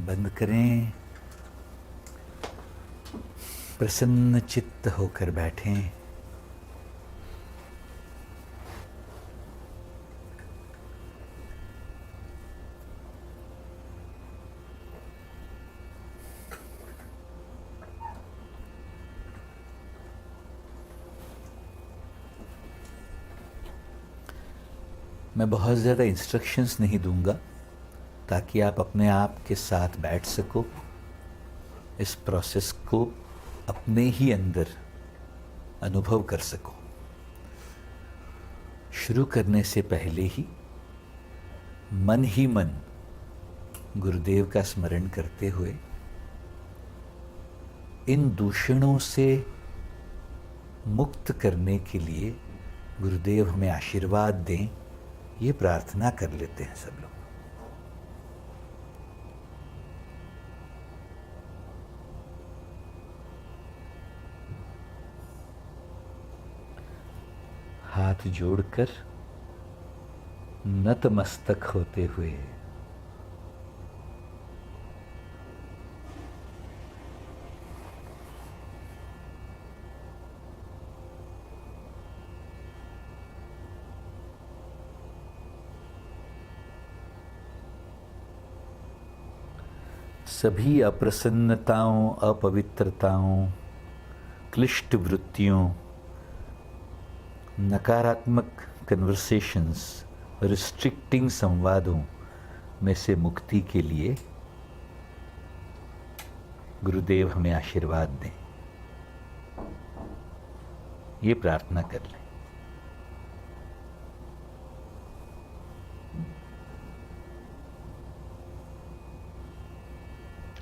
बंद करें, प्रसन्न चित्त होकर बैठें। मैं बहुत ज़्यादा इंस्ट्रक्शंस नहीं दूंगा ताकि आप अपने आप के साथ बैठ सको, इस प्रोसेस को अपने ही अंदर अनुभव कर सको। शुरू करने से पहले ही मन गुरुदेव का स्मरण करते हुए इन दूषणों से मुक्त करने के लिए गुरुदेव हमें आशीर्वाद दें, ये प्रार्थना कर लेते हैं सब लोग। हाथ जोड़कर नतमस्तक होते हुए सभी अप्रसन्नताओं, अपवित्रताओं, क्लिष्ट वृत्तियों, नकारात्मक कन्वर्सेशंस, रिस्ट्रिक्टिंग संवादों में से मुक्ति के लिए गुरुदेव हमें आशीर्वाद दें, ये प्रार्थना कर लें।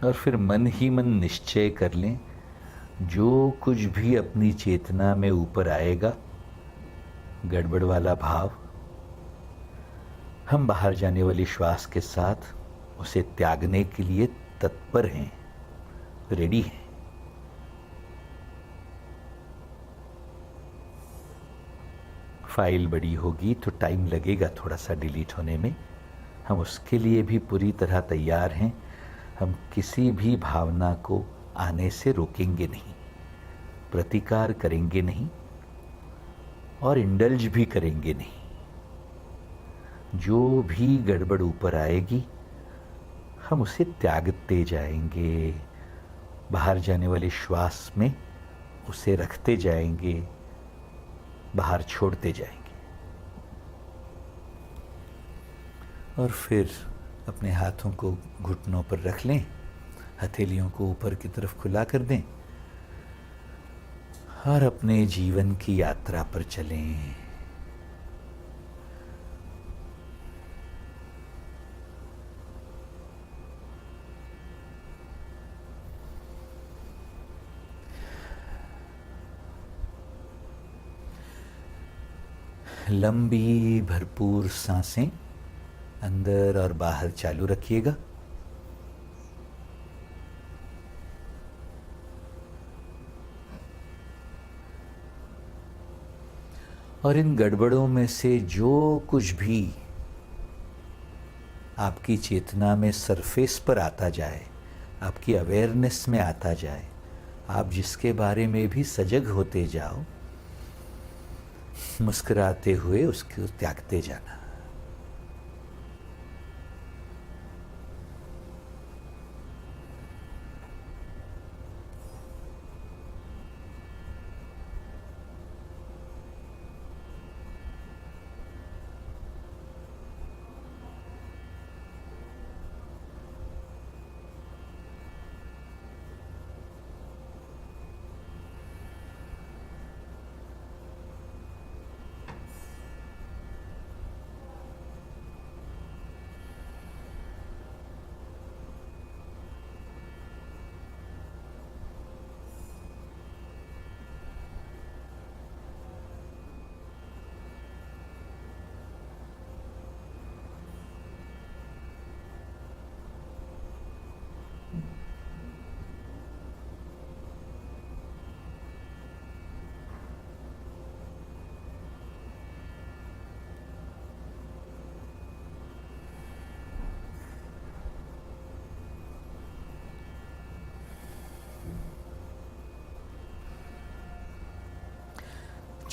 और फिर मन ही मन निश्चय कर लें, जो कुछ भी अपनी चेतना में ऊपर आएगा, गड़बड़ वाला भाव, हम बाहर जाने वाली श्वास के साथ उसे त्यागने के लिए तत्पर हैं, रेडी हैं। फाइल बड़ी होगी तो टाइम लगेगा थोड़ा सा डिलीट होने में, हम उसके लिए भी पूरी तरह तैयार हैं। हम किसी भी भावना को आने से रोकेंगे नहीं, प्रतिकार करेंगे नहीं और इंडल्ज भी करेंगे नहीं। जो भी गड़बड़ ऊपर आएगी हम उसे त्यागते जाएंगे, बाहर जाने वाली श्वास में उसे रखते जाएंगे, बाहर छोड़ते जाएंगे। और फिर अपने हाथों को घुटनों पर रख लें, हथेलियों को ऊपर की तरफ खुला कर दें और अपने जीवन की यात्रा पर चलें। लंबी भरपूर सांसें अंदर और बाहर चालू रखिएगा। और इन गड़बड़ों में से जो कुछ भी आपकी चेतना में सरफेस पर आता जाए, आपकी अवेयरनेस में आता जाए, आप जिसके बारे में भी सजग होते जाओ, मुस्कुराते हुए उसको त्यागते जाना।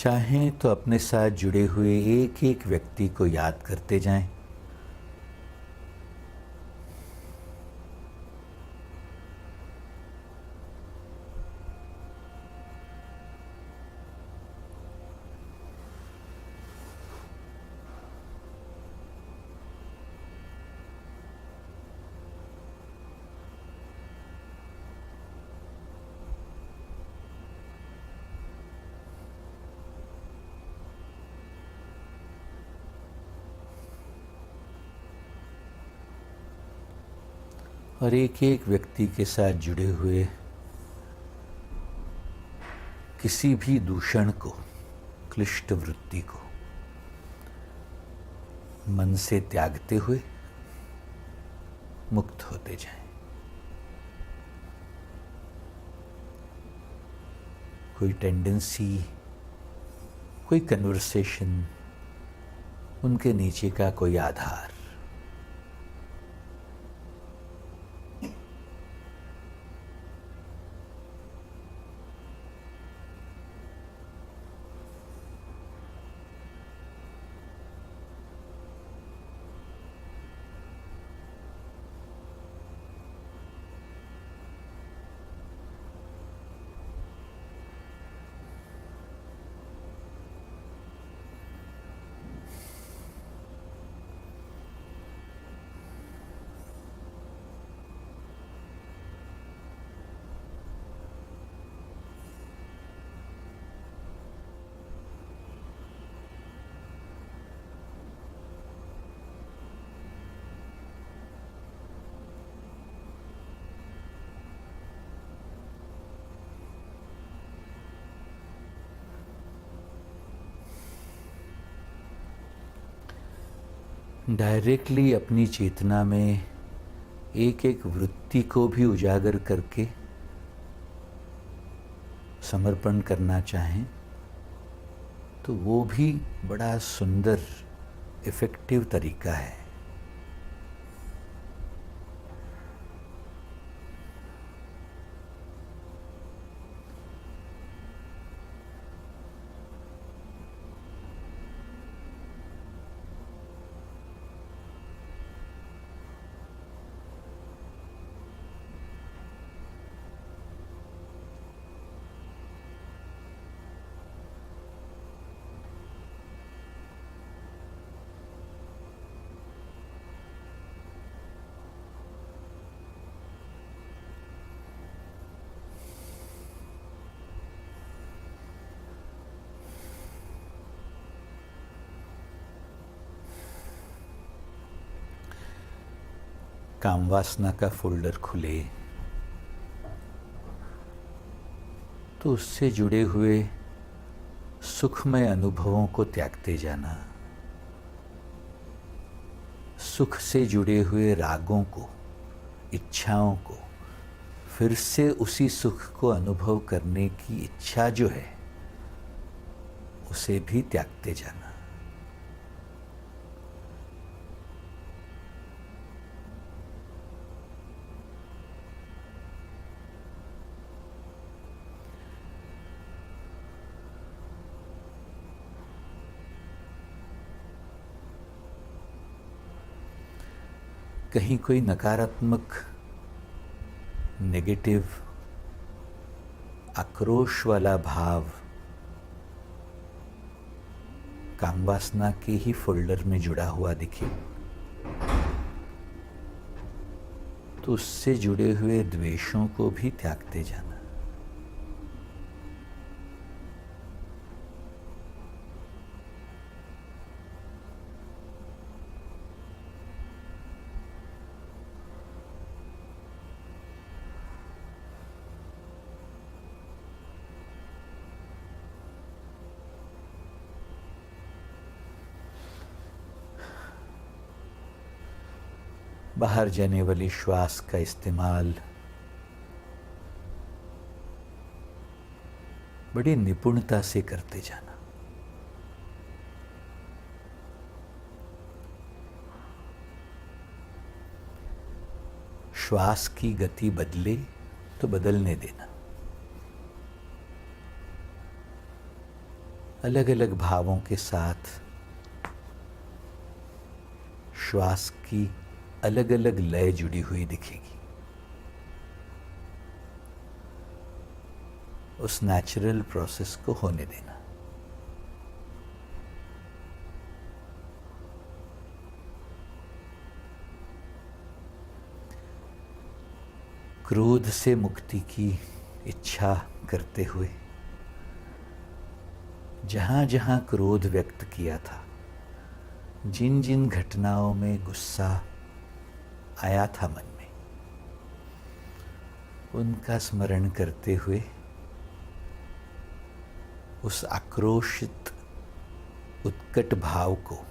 चाहें तो अपने साथ जुड़े हुए एक एक व्यक्ति को याद करते जाएं। और एक एक व्यक्ति के साथ जुड़े हुए किसी भी दूषण को, क्लिष्ट वृत्ति को मन से त्यागते हुए मुक्त होते जाएं। कोई टेंडेंसी, कोई कन्वर्सेशन, उनके नीचे का कोई आधार, डायरेक्टली अपनी चेतना में एक एक वृत्ति को भी उजागर करके समर्पण करना चाहें तो वो भी बड़ा सुंदर, इफ़ेक्टिव तरीका है। काम वासना का फोल्डर खुले तो उससे जुड़े हुए सुखमय अनुभवों को त्यागते जाना, सुख से जुड़े हुए रागों को, इच्छाओं को, फिर से उसी सुख को अनुभव करने की इच्छा जो है उसे भी त्यागते जाना। कहीं कोई नकारात्मक, नेगेटिव, आक्रोश वाला भाव काम वासना के ही फोल्डर में जुड़ा हुआ दिखे तो उससे जुड़े हुए द्वेषों को भी त्यागते जाना। बाहर जाने वाली श्वास का इस्तेमाल बड़ी निपुणता से करते जाना। श्वास की गति बदले तो बदलने देना। अलग अलग भावों के साथ श्वास की अलग अलग लय जुड़ी हुई दिखेगी। उस नेचुरल प्रोसेस को होने देना। क्रोध से मुक्ति की इच्छा करते हुए जहाँ जहाँ क्रोध व्यक्त किया था, जिन जिन घटनाओं में गुस्सा आया था मन में, उनका स्मरण करते हुए उस आक्रोशित उत्कट भाव को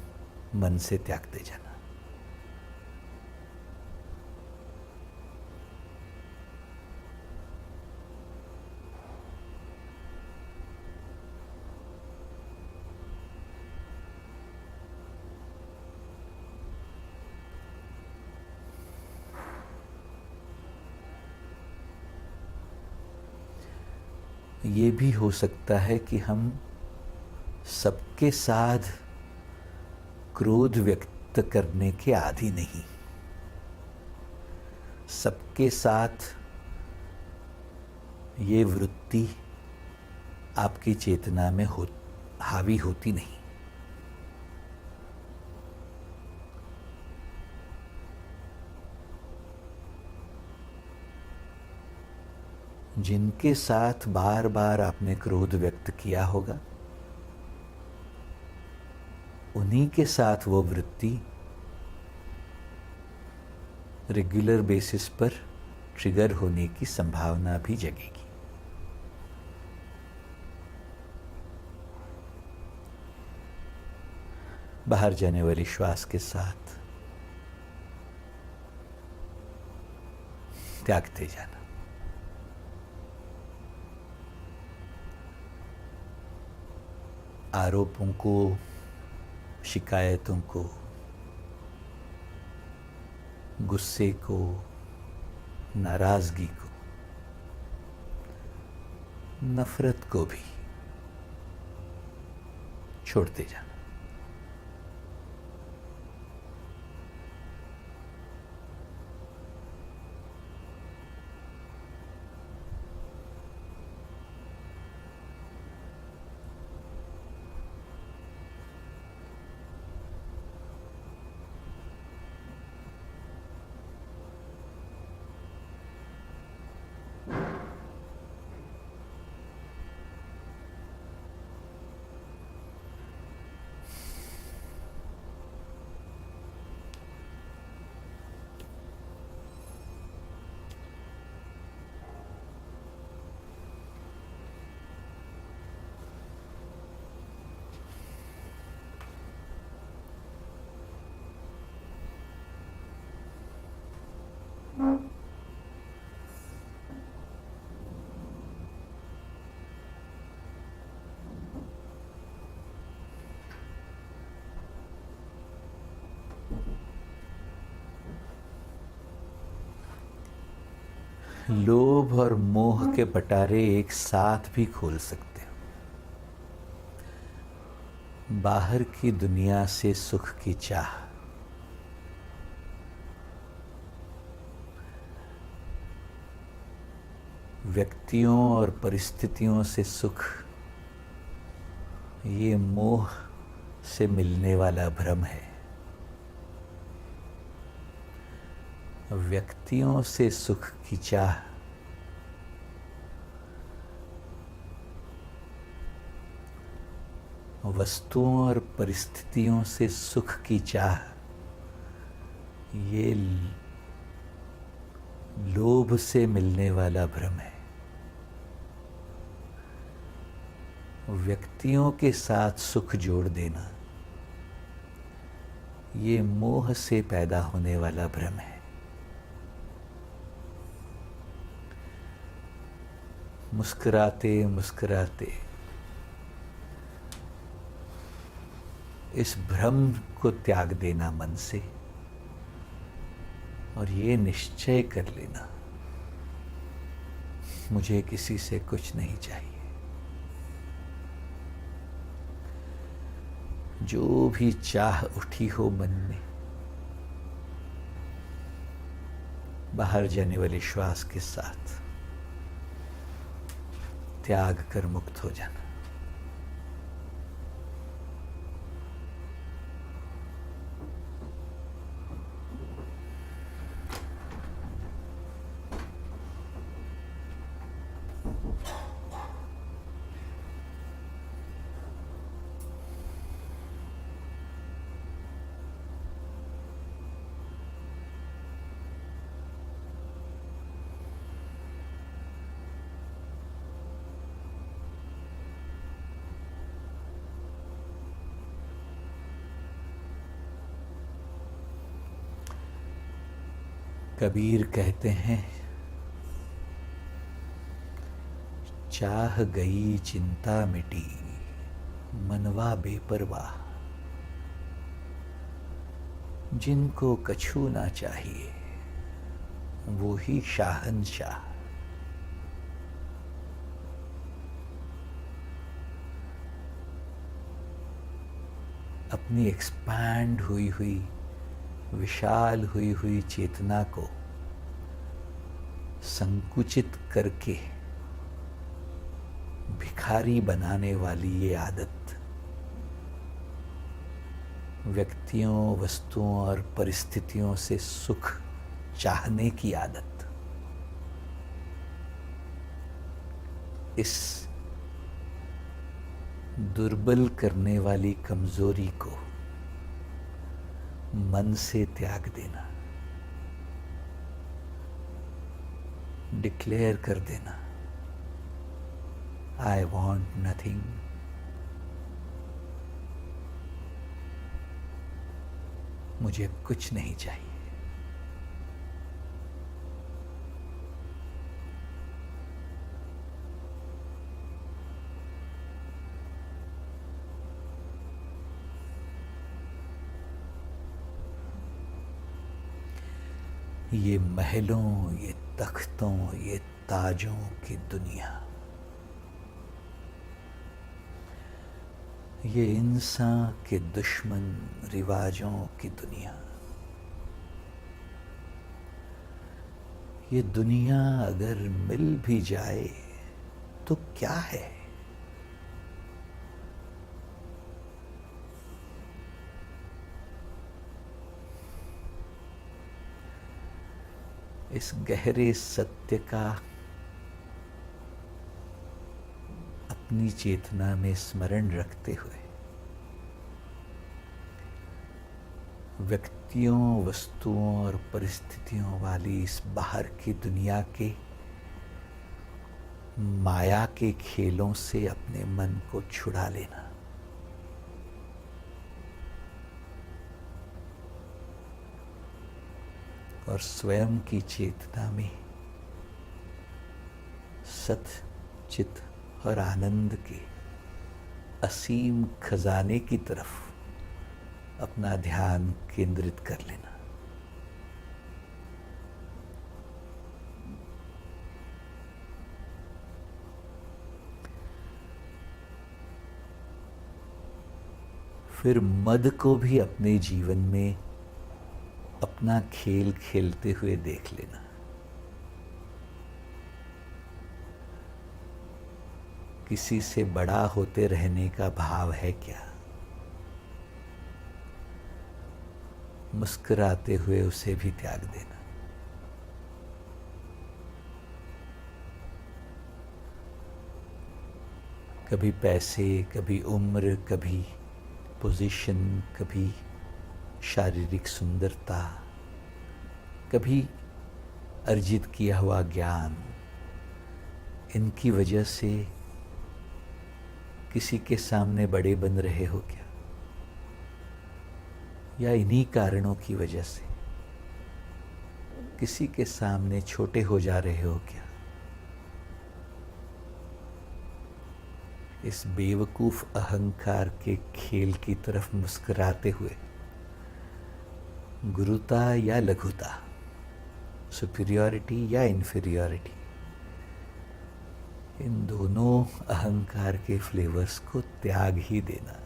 मन से त्यागते जाना। ये भी हो सकता है कि हम सबके साथ क्रोध व्यक्त करने के आदी नहीं, सबके साथ ये वृत्ति आपकी चेतना में हावी होती नहीं। जिनके साथ बार बार आपने क्रोध व्यक्त किया होगा, उन्हीं के साथ वो वृत्ति रेगुलर बेसिस पर ट्रिगर होने की संभावना भी जगेगी। बाहर जाने वाली श्वास के साथ त्यागते जाना। आरोपों को, शिकायतों को, गुस्से को, नाराजगी को, नफरत को भी छोड़ते जाना। लोभ और मोह के पटारे एक साथ भी खोल सकते हो। बाहर की दुनिया से सुख की चाह, व्यक्तियों और परिस्थितियों से सुख, ये मोह से मिलने वाला भ्रम है। व्यक्तियों से सुख की चाह वस्तुओं और परिस्थितियों से सुख की चाह, ये लोभ से मिलने वाला भ्रम है। व्यक्तियों के साथ सुख जोड़ देना, ये मोह से पैदा होने वाला भ्रम है। मुस्कुराते मुस्कुराते इस भ्रम को त्याग देना मन से, और ये निश्चय कर लेना, मुझे किसी से कुछ नहीं चाहिए। जो भी चाह उठी हो मन में, बाहर जाने वाले श्वास के साथ त्याग कर मुक्त हो जाना। कबीर कहते हैं, चाह गई चिंता मिटी, मनवा बेपरवाह। जिनको कछु ना चाहिए वो ही शाहनशाह। अपनी एक्सपैंड हुई हुई, विशाल हुई हुई चेतना को संकुचित करके भिखारी बनाने वाली ये आदत, व्यक्तियों, वस्तुओं और परिस्थितियों से सुख चाहने की आदत, इस दुर्बल करने वाली कमजोरी को मन से त्याग देना, डिक्लेयर कर देना, आई वॉन्ट नथिंग। मुझे कुछ नहीं चाहिए। ये महलों, ये तख्तों, ये ताजों की दुनिया, ये इंसान के दुश्मन रिवाजों की दुनिया, ये दुनिया अगर मिल भी जाए तो क्या है? इस गहरे सत्य का अपनी चेतना में स्मरण रखते हुए व्यक्तियों, वस्तुओं और परिस्थितियों वाली इस बाहर की दुनिया के माया के खेलों से अपने मन को छुड़ा लेना। और स्वयं की चेतना में सत, चित और आनंद के असीम खजाने की तरफ अपना ध्यान केंद्रित कर लेना। फिर मद को भी अपने जीवन में अपना खेल खेलते हुए देख लेना। किसी से बड़ा होते रहने का भाव है क्या? मुस्कुराते हुए उसे भी त्याग देना। कभी पैसे, कभी उम्र, कभी पोजीशन, कभी शारीरिक सुंदरता, कभी अर्जित किया हुआ ज्ञान, इनकी वजह से किसी के सामने बड़े बन रहे हो क्या? या इन्हीं कारणों की वजह से किसी के सामने छोटे हो जा रहे हो क्या? इस बेवकूफ अहंकार के खेल की तरफ मुस्कुराते हुए गुरुता या लघुता, सुपीरियरिटी या इन्फीरियरिटी, इन दोनों अहंकार के फ्लेवर्स को त्याग ही देना।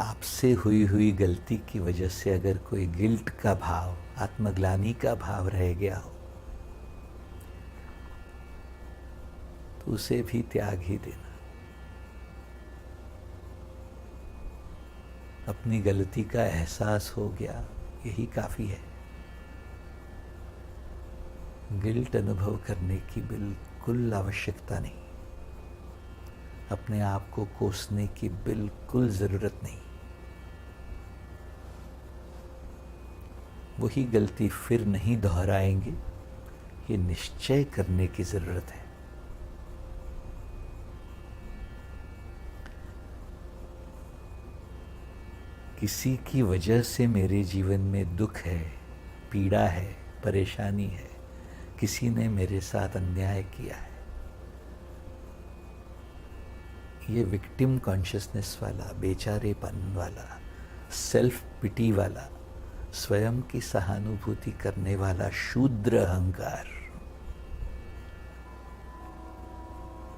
आपसे हुई हुई गलती की वजह से अगर कोई गिल्ट का भाव, आत्मग्लानि का भाव रह गया हो, तो उसे भी त्याग ही देना। अपनी गलती का एहसास हो गया, यही काफी है। गिल्ट अनुभव करने की बिल्कुल आवश्यकता नहीं, अपने आप को कोसने की बिल्कुल जरूरत नहीं। वही गलती फिर नहीं दोहराएंगे, ये निश्चय करने की जरूरत है। किसी की वजह से मेरे जीवन में दुख है, पीड़ा है, परेशानी है, किसी ने मेरे साथ अन्याय किया है। ये विक्टिम कॉन्शियसनेस वाला, बेचारेपन वाला, सेल्फ पिटी वाला, स्वयं की सहानुभूति करने वाला शूद्र अहंकार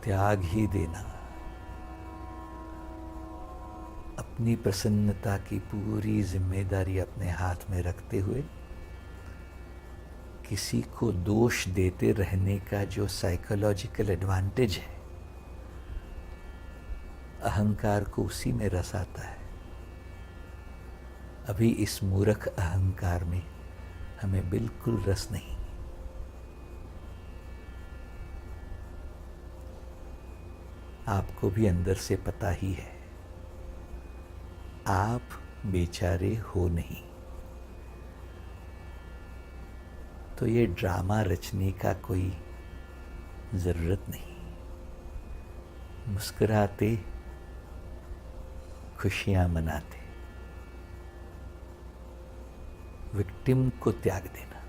त्याग ही देना। अपनी प्रसन्नता की पूरी जिम्मेदारी अपने हाथ में रखते हुए किसी को दोष देते रहने का जो साइकोलॉजिकल एडवांटेज है, अहंकार को उसी में रस आता है। अभी इस मूर्ख अहंकार में हमें बिल्कुल रस नहीं। आपको भी अंदर से पता ही है, आप बेचारे हो नहीं। तो ये ड्रामा रचने का कोई जरूरत नहीं। मुस्कुराते, खुशियां मनाते, विक्टिम को त्याग देना।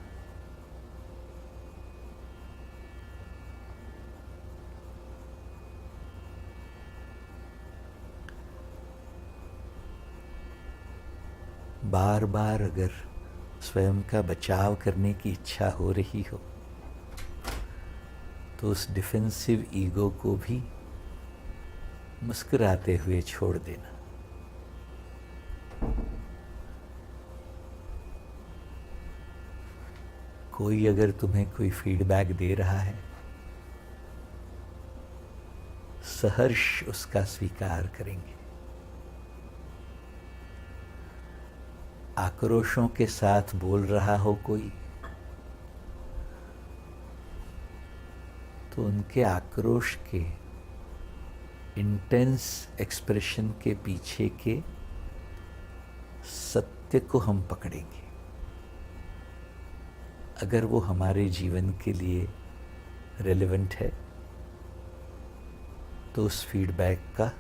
बार बार अगर स्वयं का बचाव करने की इच्छा हो रही हो, तो उस डिफेंसिव ईगो को भी मुस्कुराते हुए छोड़ देना। कोई अगर तुम्हें कोई फीडबैक दे रहा है, सहर्ष उसका स्वीकार करेंगे। आक्रोशों के साथ बोल रहा हो कोई, तो उनके आक्रोश के इंटेंस एक्सप्रेशन के पीछे के सत्य को हम पकड़ेंगे। अगर वो हमारे जीवन के लिए रेलेवेंट है, तो उस फीडबैक का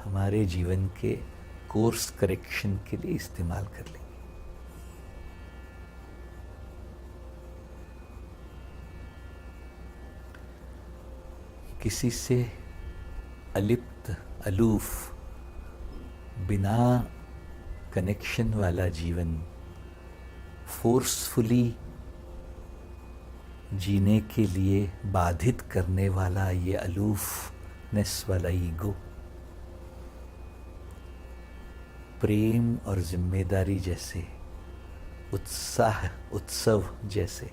हमारे जीवन के कोर्स करेक्शन के लिए इस्तेमाल कर लेंगे। किसी से अलिप्त, अलूफ, बिना कनेक्शन वाला जीवन फोर्सफुली जीने के लिए बाधित करने वाला ये अलूफनेस वाला ईगो, प्रेम और जिम्मेदारी जैसे, उत्साह, उत्सव जैसे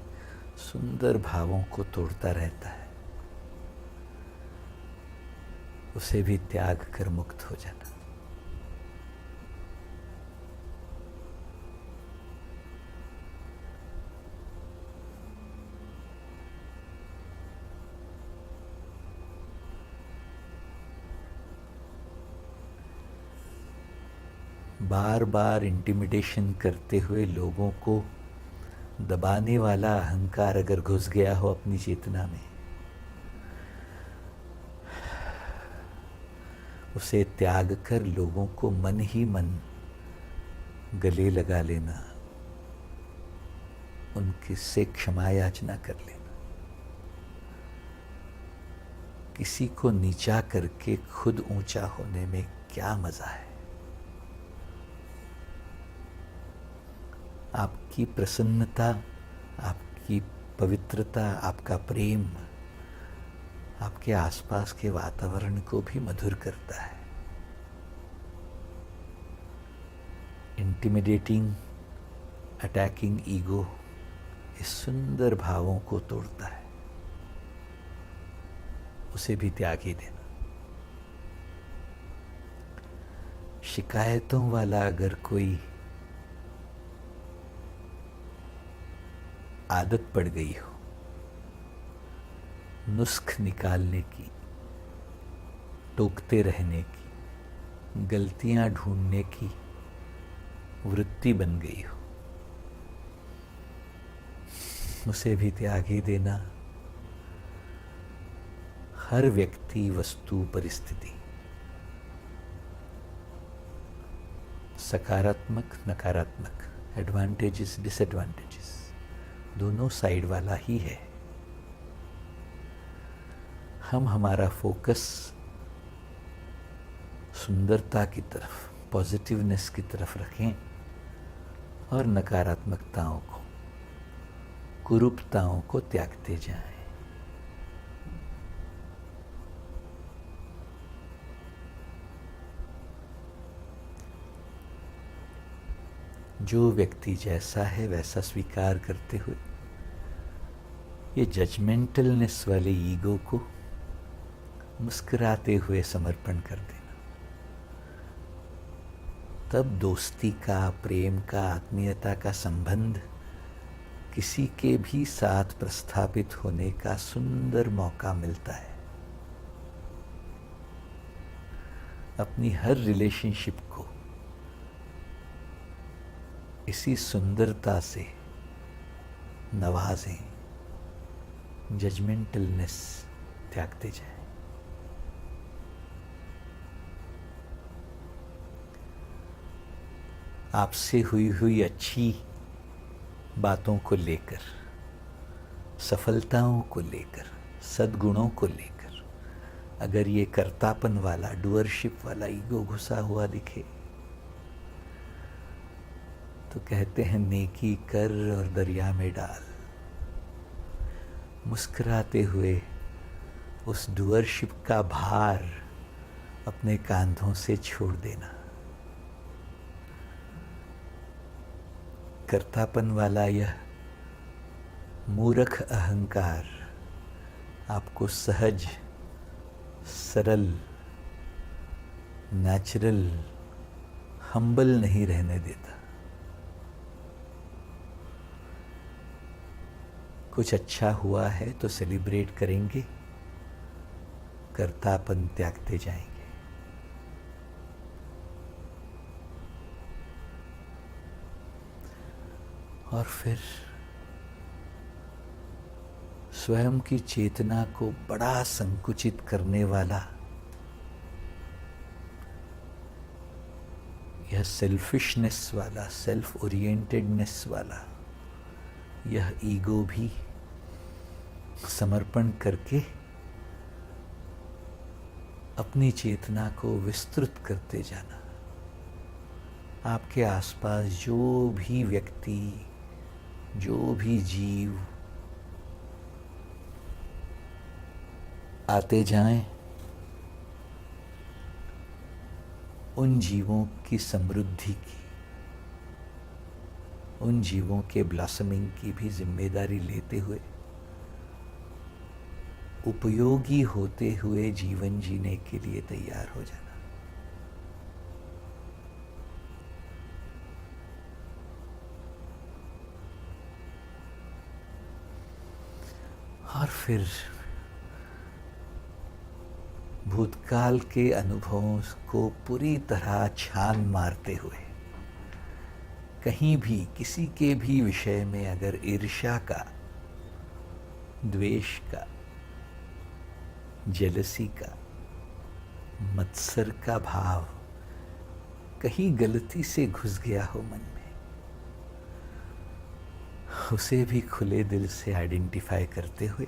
सुंदर भावों को तोड़ता रहता है। उसे भी त्याग कर मुक्त हो जाना। बार बार इंटिमिडेशन करते हुए लोगों को दबाने वाला अहंकार अगर घुस गया हो अपनी चेतना में, उसे त्याग कर लोगों को मन ही मन गले लगा लेना, उनके से क्षमा याचना कर लेना। किसी को नीचा करके खुद ऊंचा होने में क्या मजा है। आपकी प्रसन्नता, आपकी पवित्रता, आपका प्रेम आपके आसपास के वातावरण को भी मधुर करता है। इंटिमिडेटिंग अटैकिंग ईगो इस सुंदर भावों को तोड़ता है, उसे भी त्याग ही देना। शिकायतों वाला अगर कोई आदत पड़ गई हो, नुस्ख निकालने की, टोकते रहने की, गलतियां ढूंढने की वृत्ति बन गई हो, उसे भी त्याग ही देना। हर व्यक्ति, वस्तु, परिस्थिति सकारात्मक नकारात्मक, एडवांटेजेस डिसएडवांटेजेस दोनों साइड वाला ही है। हम हमारा फोकस सुंदरता की तरफ, पॉजिटिवनेस की तरफ रखें और नकारात्मकताओं को, कुरूपताओं को त्यागते जाएं। जो व्यक्ति जैसा है वैसा स्वीकार करते हुए ये जजमेंटलनेस वाले ईगो को मुस्कुराते हुए समर्पण कर देना। तब दोस्ती का, प्रेम का, आत्मीयता का संबंध किसी के भी साथ प्रस्थापित होने का सुंदर मौका मिलता है। अपनी हर रिलेशनशिप को इसी सुंदरता से नवाजें, जजमेंटलनेस त्यागते जाएं। आपसे हुई अच्छी बातों को लेकर, सफलताओं को लेकर, सद्गुणों को लेकर अगर ये कर्तापन वाला, डुअरशिप वाला ईगो घुसा हुआ दिखे तो कहते हैं नेकी कर और दरिया में डाल। मुस्कुराते हुए उस डुअरशिप का भार अपने कांधों से छोड़ देना। कर्तापन वाला यह मूर्ख अहंकार आपको सहज, सरल, नेचुरल, हम्बल नहीं रहने देता। कुछ अच्छा हुआ है तो सेलिब्रेट करेंगे, कर्तापन त्यागते जाएंगे। और फिर स्वयं की चेतना को बड़ा संकुचित करने वाला यह सेल्फिशनेस वाला, सेल्फ ओरिएंटेडनेस वाला यह ईगो भी समर्पण करके अपनी चेतना को विस्तृत करते जाना। आपके आसपास जो भी व्यक्ति, जो भी जीव आते जाएं, उन जीवों की समृद्धि की, उन जीवों के ब्लॉसमिंग की भी जिम्मेदारी लेते हुए उपयोगी होते हुए जीवन जीने के लिए तैयार हो जाना। और फिर भूतकाल के अनुभवों को पूरी तरह छान मारते हुए कहीं भी किसी के भी विषय में अगर ईर्ष्या का, द्वेष का, जेलसी का, मत्सर का भाव कहीं गलती से घुस गया हो मन में, उसे भी खुले दिल से आइडेंटिफाई करते हुए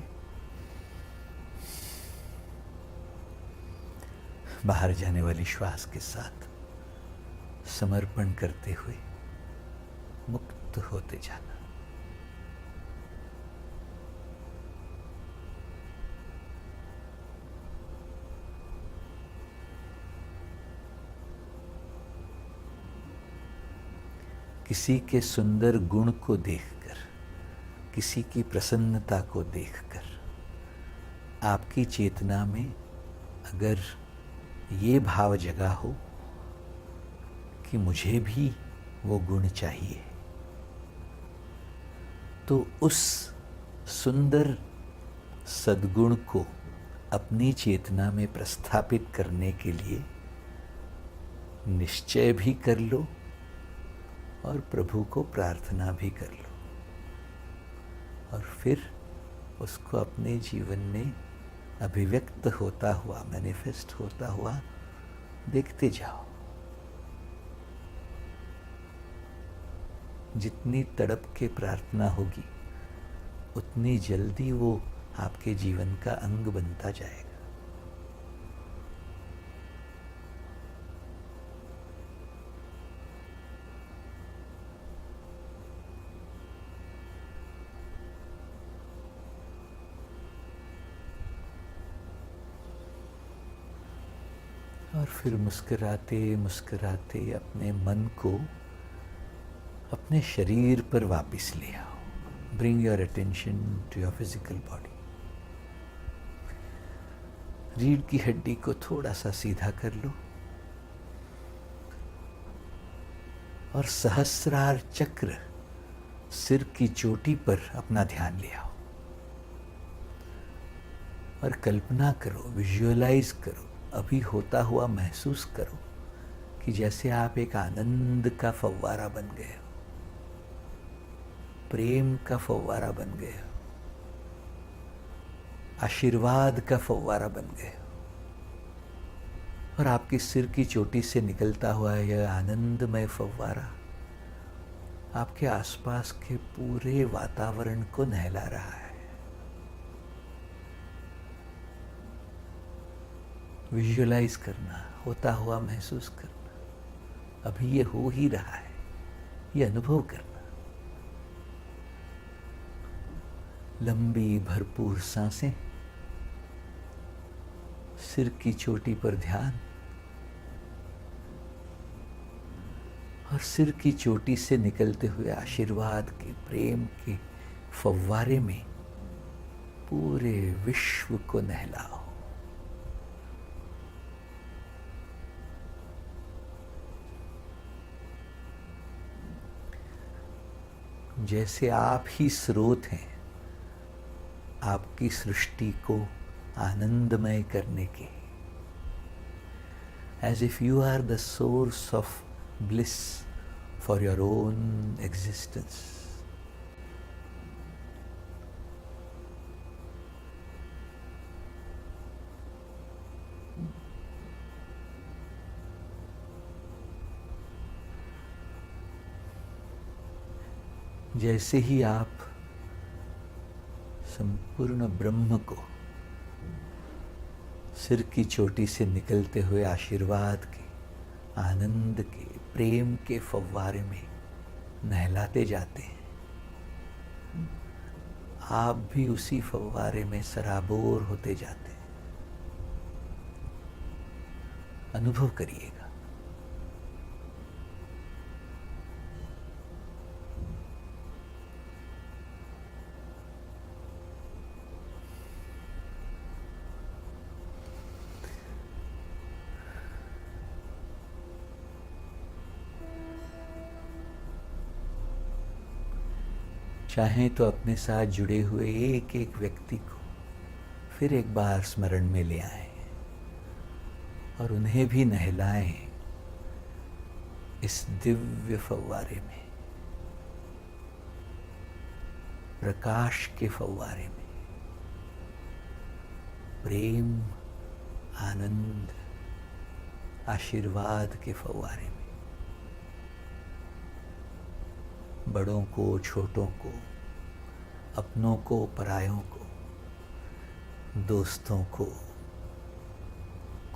बाहर जाने वाली श्वास के साथ समर्पण करते हुए मुक्त होते जाना। किसी के सुंदर गुण को देखकर, किसी की प्रसन्नता को देखकर आपकी चेतना में अगर ये भाव जगा हो कि मुझे भी वो गुण चाहिए, तो उस सुंदर सद्गुण को अपनी चेतना में प्रस्थापित करने के लिए निश्चय भी कर लो और प्रभु को प्रार्थना भी कर लो, और फिर उसको अपने जीवन में अभिव्यक्त होता हुआ, मैनिफेस्ट होता हुआ देखते जाओ। जितनी तड़प के प्रार्थना होगी उतनी जल्दी वो आपके जीवन का अंग बनता जाएगा। और फिर मुस्कुराते मुस्कुराते अपने मन को अपने शरीर पर वापस ले आओ। Bring your attention to your physical body. रीढ़ की हड्डी को थोड़ा सा सीधा कर लो और सहस्रार चक्र सिर की चोटी पर अपना ध्यान ले आओ और कल्पना करो, विजुअलाइज करो, अभी होता हुआ महसूस करो कि जैसे आप एक आनंद का फव्वारा बन गए हो, प्रेम का फव्वारा बन गए हो, आशीर्वाद का फव्वारा बन गए हो, और आपकी सिर की चोटी से निकलता हुआ यह आनंदमय फव्वारा आपके आसपास के पूरे वातावरण को नहला रहा है। विजुअलाइज करना, होता हुआ महसूस करना, अभी ये हो ही रहा है, ये अनुभव करना। लंबी भरपूर सांसें, सिर की चोटी पर ध्यान, और सिर की चोटी से निकलते हुए आशीर्वाद के, प्रेम के फव्वारे में पूरे विश्व को नहलाओ। जैसे आप ही स्रोत हैं आपकी सृष्टि को आनंदमय करने के, as if you are the source of bliss for your own existence. जैसे ही आप संपूर्ण ब्रह्म को सिर की चोटी से निकलते हुए आशीर्वाद के, आनंद के, प्रेम के फव्वारे में नहलाते जाते हैं, आप भी उसी फव्वारे में सराबोर होते जाते हैं। अनुभव करिएगा। चाहें तो अपने साथ जुड़े हुए एक एक व्यक्ति को फिर एक बार स्मरण में ले आएं और उन्हें भी नहलाएं इस दिव्य फव्वारे में, प्रकाश के फव्वारे में, प्रेम, आनंद, आशीर्वाद के फव्वारे में। बड़ों को, छोटों को, अपनों को, परायों को, दोस्तों को,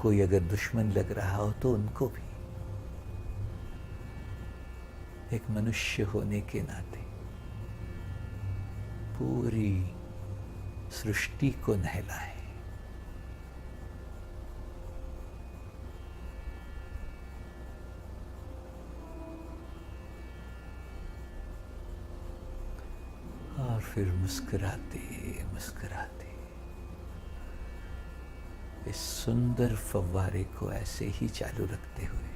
कोई अगर दुश्मन लग रहा हो तो उनको भी, एक मनुष्य होने के नाते पूरी सृष्टि को नहलाए। फिर मुस्कुराते मुस्कुराते इस सुंदर फव्वारे को ऐसे ही चालू रखते हुए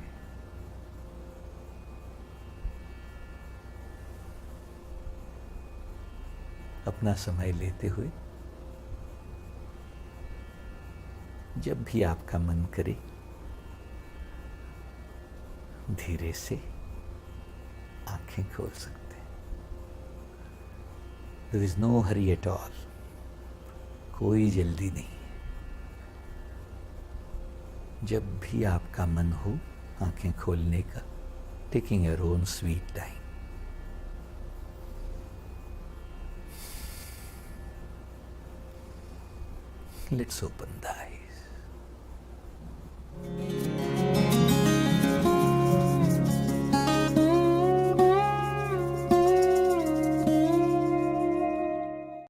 अपना समय लेते हुए जब भी आपका मन करे धीरे से आंखें खोल सकते हैं। There is no hurry at all. कोई जल्दी नहीं। जब भी आपका मन हो आंखें खोलने का, taking your own sweet time. Let's open the eyes.